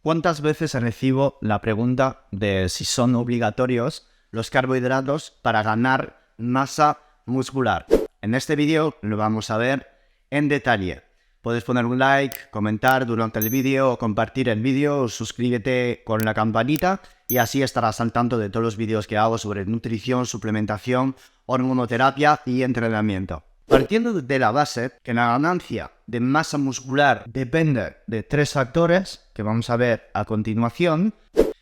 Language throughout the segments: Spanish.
¿Cuántas veces recibo la pregunta de si son obligatorios los carbohidratos para ganar masa muscular? En este vídeo lo vamos a ver en detalle. Puedes poner un like, comentar durante el vídeo o compartir el vídeo, suscríbete con la campanita y así estarás al tanto de todos los vídeos que hago sobre nutrición, suplementación, hormonoterapia y entrenamiento. Partiendo de la base que la ganancia de masa muscular depende de tres factores que vamos a ver a continuación.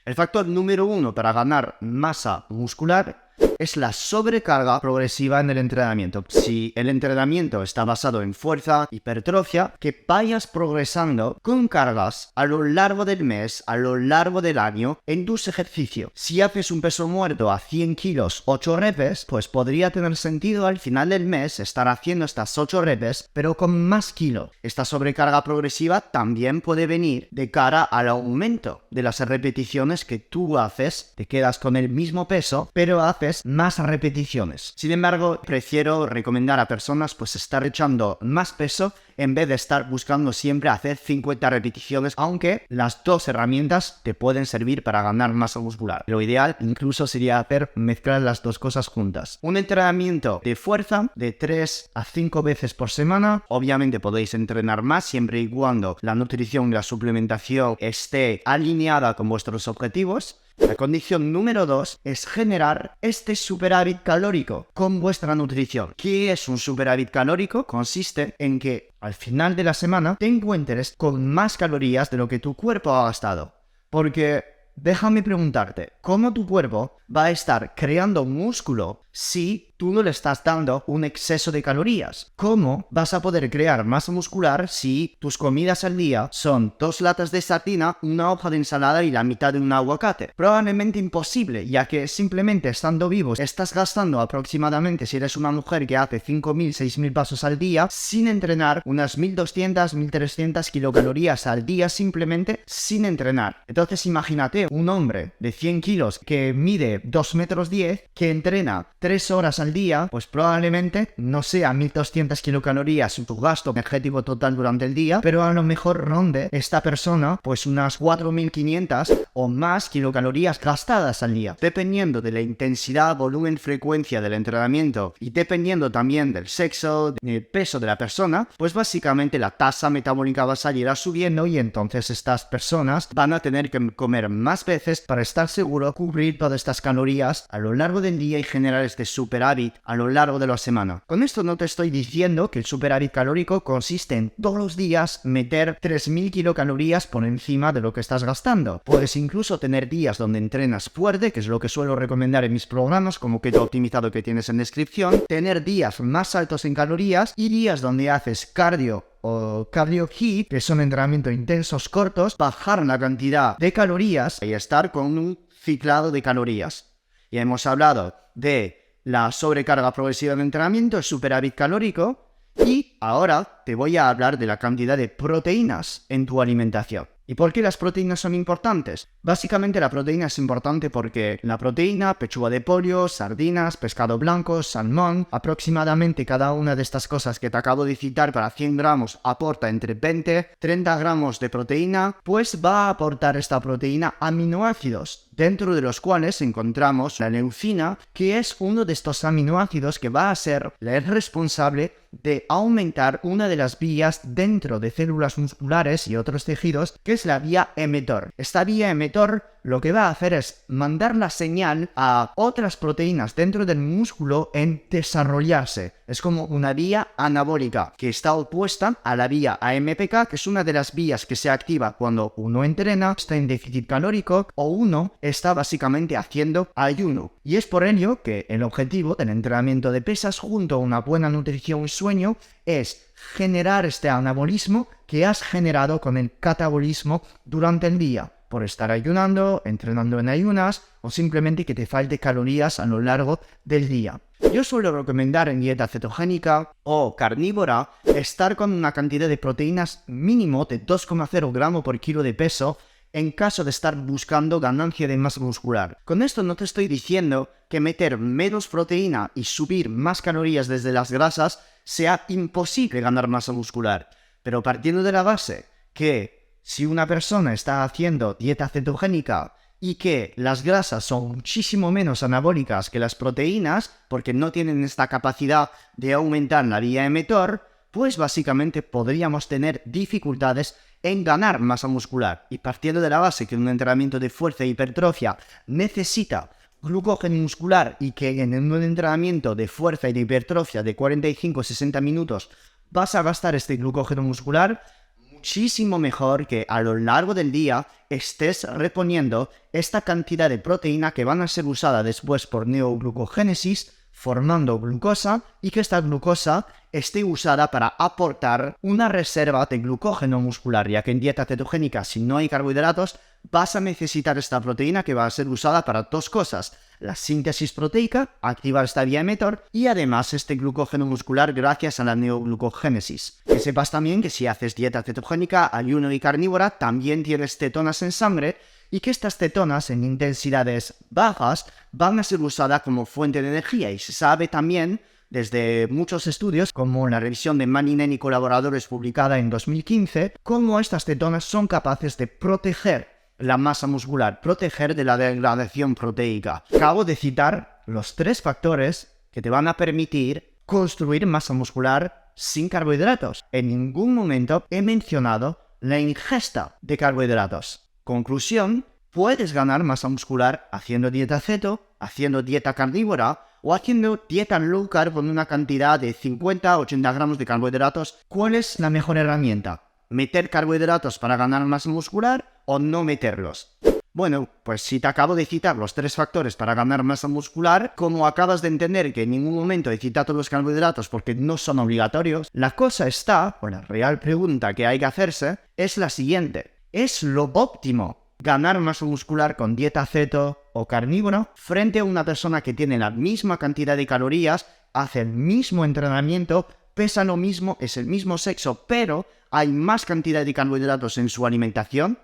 El factor número 1 para ganar masa muscular es la sobrecarga progresiva en el entrenamiento. Si el entrenamiento está basado en fuerza, hipertrofia, que vayas progresando con cargas a lo largo del mes, a lo largo del año, en tus ejercicios. Si haces un peso muerto a 100 kilos, 8 reps, pues podría tener sentido al final del mes estar haciendo estas 8 reps, pero con más kilos. Esta sobrecarga progresiva también puede venir de cara al aumento de las repeticiones que tú haces. Te quedas con el mismo peso, pero haces más repeticiones. Sin embargo, prefiero recomendar a personas pues estar echando más peso en vez de estar buscando siempre hacer 50 repeticiones, aunque las dos herramientas te pueden servir para ganar masa muscular. Lo ideal incluso sería mezclar las dos cosas juntas. Un entrenamiento de fuerza de 3 a 5 veces por semana. Obviamente podéis entrenar más siempre y cuando la nutrición y la suplementación esté alineada con vuestros objetivos. La condición número 2 es generar este superávit calórico con vuestra nutrición. ¿Qué es un superávit calórico? Consiste en que al final de la semana te encuentres con más calorías de lo que tu cuerpo ha gastado. Porque déjame preguntarte, ¿cómo tu cuerpo va a estar creando músculo si tú no le estás dando un exceso de calorías? ¿Cómo vas a poder crear masa muscular si tus comidas al día son 2 latas de sardina, una hoja de ensalada y la mitad de un aguacate? Probablemente imposible, ya que simplemente estando vivos estás gastando aproximadamente, si eres una mujer que hace 5.000, 6.000 pasos al día, sin entrenar, unas 1.200, 1.300 kilocalorías al día simplemente sin entrenar. Entonces imagínate un hombre de 100 kilos que mide 2 metros 10, que entrena 3 horas al día, pues probablemente no sea 1.200 kilocalorías su gasto energético total durante el día, pero a lo mejor ronde esta persona pues unas 4.500 o más kilocalorías gastadas al día. Dependiendo de la intensidad, volumen, frecuencia del entrenamiento y dependiendo también del sexo, del peso de la persona, pues básicamente la tasa metabólica va a salir subiendo y entonces estas personas van a tener que comer más veces para estar seguro cubrir todas estas calorías a lo largo del día y generar este superávit a lo largo de la semana. Con esto no te estoy diciendo que el superávit calórico consiste en todos los días meter 3.000 kilocalorías por encima de lo que estás gastando. Puedes incluso tener días donde entrenas fuerte, que es lo que suelo recomendar en mis programas, como Keto Optimizado que tienes en descripción, tener días más altos en calorías y días donde haces cardio o cardio HIIT, que son entrenamientos intensos cortos, bajar la cantidad de calorías y estar con un ciclado de calorías. Ya hemos hablado de la sobrecarga progresiva de entrenamiento, el superávit calórico, y ahora te voy a hablar de la cantidad de proteínas en tu alimentación. ¿Y por qué las proteínas son importantes? Básicamente la proteína es importante porque la proteína, pechuga de pollo, sardinas, pescado blanco, salmón, aproximadamente cada una de estas cosas que te acabo de citar para 100 gramos aporta entre 20 y 30 gramos de proteína, pues va a aportar esta proteína aminoácidos, dentro de los cuales encontramos la leucina, que es uno de estos aminoácidos que va a ser el responsable de aumentar una de las vías dentro de células musculares y otros tejidos, que es la vía emetor. Esta vía emetor lo que va a hacer es mandar la señal a otras proteínas dentro del músculo en desarrollarse. Es como una vía anabólica que está opuesta a la vía AMPK, que es una de las vías que se activa cuando uno entrena, está en déficit calórico o uno está básicamente haciendo ayuno. Y es por ello que el objetivo del entrenamiento de pesas junto a una buena nutrición y sueño es generar este anabolismo que has generado con el catabolismo durante el día, por estar ayunando, entrenando en ayunas o simplemente que te falte calorías a lo largo del día. Yo suelo recomendar en dieta cetogénica o carnívora estar con una cantidad de proteínas mínimo de 2,0 gramos por kilo de peso en caso de estar buscando ganancia de masa muscular. Con esto no te estoy diciendo que meter menos proteína y subir más calorías desde las grasas sea imposible ganar masa muscular, pero partiendo de la base que Si una persona está haciendo dieta cetogénica y que las grasas son muchísimo menos anabólicas que las proteínas, porque no tienen esta capacidad de aumentar la vía mTOR, pues básicamente podríamos tener dificultades en ganar masa muscular. Y partiendo de la base que un entrenamiento de fuerza e hipertrofia necesita glucógeno muscular y que en un entrenamiento de fuerza y de hipertrofia de 45-60 minutos vas a gastar este glucógeno muscular, muchísimo mejor que a lo largo del día estés reponiendo esta cantidad de proteína que van a ser usada después por neoglucogénesis, formando glucosa, y que esta glucosa esté usada para aportar una reserva de glucógeno muscular, ya que en dieta cetogénica, si no hay carbohidratos, vas a necesitar esta proteína que va a ser usada para dos cosas: la síntesis proteica, activar esta vía mTOR, y además este glucógeno muscular gracias a la neoglucogénesis. Que sepas también que si haces dieta cetogénica, ayuno y carnívora, también tienes cetonas en sangre, y que estas cetonas en intensidades bajas van a ser usadas como fuente de energía. Y se sabe también desde muchos estudios, como la revisión de Maninen y colaboradores publicada en 2015, cómo estas cetonas son capaces de proteger la masa muscular, proteger de la degradación proteica. Acabo de citar los 3 factores que te van a permitir construir masa muscular sin carbohidratos. En ningún momento he mencionado la ingesta de carbohidratos. Conclusión: puedes ganar masa muscular haciendo dieta ceto, haciendo dieta carnívora o haciendo dieta low carb con una cantidad de 50-80 gramos de carbohidratos. ¿Cuál es la mejor herramienta? ¿Meter carbohidratos para ganar masa muscular o no meterlos? Bueno, pues si te acabo de citar los 3 factores para ganar masa muscular, como acabas de entender que en ningún momento he citado los carbohidratos porque no son obligatorios, la cosa está, o la real pregunta que hay que hacerse, es la siguiente: ¿es lo óptimo ganar masa muscular con dieta ceto o carnívoro frente a una persona que tiene la misma cantidad de calorías, hace el mismo entrenamiento, pesa lo mismo, es el mismo sexo, pero hay más cantidad de carbohidratos en su alimentación?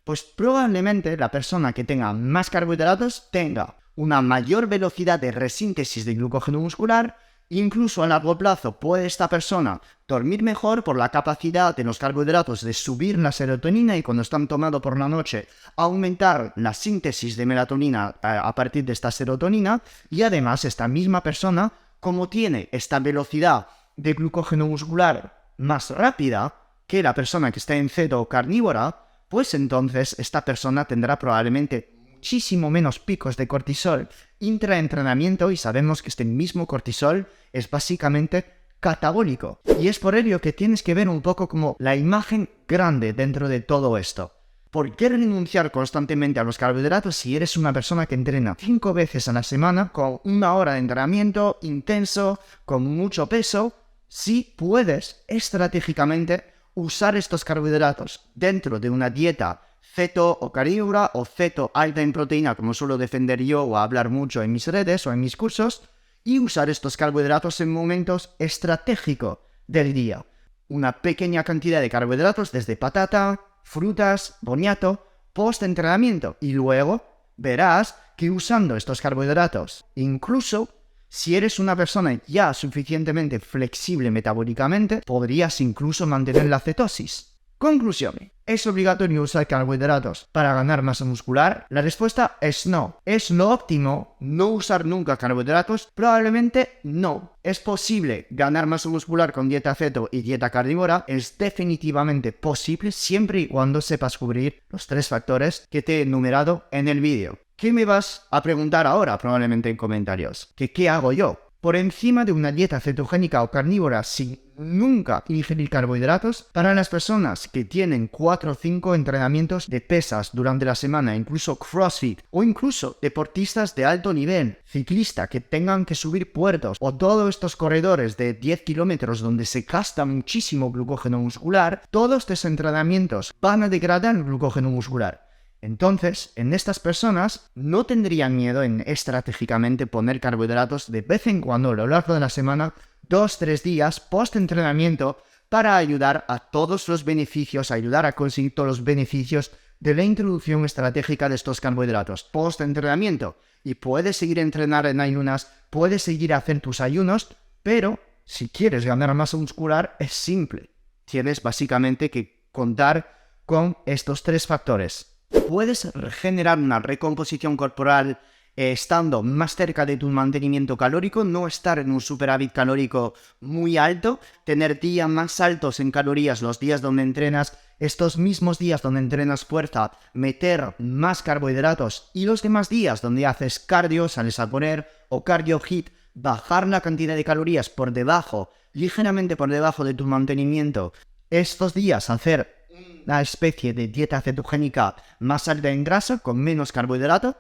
Pues probablemente la persona que tenga más carbohidratos tenga una mayor velocidad de resíntesis de glucógeno muscular. Incluso a largo plazo puede esta persona dormir mejor por la capacidad de los carbohidratos de subir la serotonina y, cuando están tomados por la noche, aumentar la síntesis de melatonina a partir de esta serotonina. Y además esta misma persona, como tiene esta velocidad de glucógeno muscular más rápida que la persona que está en ceto o carnívora, pues entonces esta persona tendrá probablemente muchísimo menos picos de cortisol intraentrenamiento, y sabemos que este mismo cortisol es básicamente catabólico. Y es por ello que tienes que ver un poco como la imagen grande dentro de todo esto. ¿Por qué renunciar constantemente a los carbohidratos si eres una persona que entrena 5 veces a la semana con 1 hora de entrenamiento intenso, con mucho peso? Si puedes estratégicamente usar estos carbohidratos dentro de una dieta ceto o carnívora o ceto alta en proteína, como suelo defender yo o hablar mucho en mis redes o en mis cursos, y usar estos carbohidratos en momentos estratégicos del día. Una pequeña cantidad de carbohidratos desde patata, frutas, boniato, post-entrenamiento, y luego verás que usando estos carbohidratos, incluso si eres una persona ya suficientemente flexible metabólicamente, podrías incluso mantener la cetosis. Conclusión: ¿es obligatorio usar carbohidratos para ganar masa muscular? La respuesta es no. ¿Es lo óptimo no usar nunca carbohidratos? Probablemente no. ¿Es posible ganar masa muscular con dieta ceto y dieta carnívora? Es definitivamente posible siempre y cuando sepas cubrir los 3 factores que te he enumerado en el vídeo. ¿Qué me vas a preguntar ahora probablemente en comentarios? ¿Qué hago yo? Por encima de una dieta cetogénica o carnívora sin nunca ingerir carbohidratos, para las personas que tienen 4 o 5 entrenamientos de pesas durante la semana, incluso CrossFit, o incluso deportistas de alto nivel, ciclistas que tengan que subir puertos, o todos estos corredores de 10 kilómetros donde se gasta muchísimo glucógeno muscular, todos estos entrenamientos van a degradar el glucógeno muscular. Entonces, en estas personas no tendrían miedo en estratégicamente poner carbohidratos de vez en cuando a lo largo de la semana, 2-3 días post-entrenamiento, para ayudar a todos los beneficios, ayudar a conseguir todos los beneficios de la introducción estratégica de estos carbohidratos post-entrenamiento. Y puedes seguir entrenando en ayunas, puedes seguir a hacer tus ayunos, pero si quieres ganar masa muscular es simple. Tienes básicamente que contar con estos 3 factores. Puedes generar una recomposición corporal estando más cerca de tu mantenimiento calórico, no estar en un superávit calórico muy alto, tener días más altos en calorías los días donde entrenas, estos mismos días donde entrenas fuerza, meter más carbohidratos y los demás días donde haces cardio, sales a correr o cardio hit, bajar la cantidad de calorías por debajo, ligeramente por debajo de tu mantenimiento. Estos días hacer una especie de dieta cetogénica más alta en grasa, con menos carbohidrato.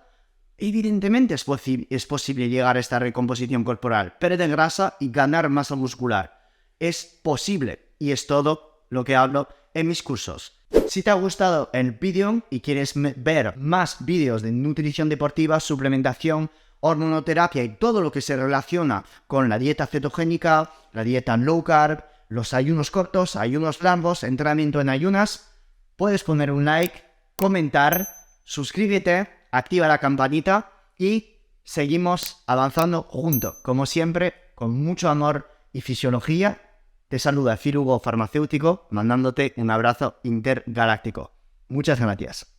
Evidentemente es posible llegar a esta recomposición corporal, perder grasa y ganar masa muscular. Es posible y es todo lo que hablo en mis cursos. Si te ha gustado el vídeo y quieres ver más vídeos de nutrición deportiva, suplementación, hormonoterapia y todo lo que se relaciona con la dieta cetogénica, la dieta low carb, los ayunos cortos, ayunos largos, entrenamiento en ayunas, puedes poner un like, comentar, suscríbete, activa la campanita y seguimos avanzando juntos. Como siempre, con mucho amor y fisiología, te saluda Phil Hugo Farmacéutico, mandándote un abrazo intergaláctico. Muchas gracias.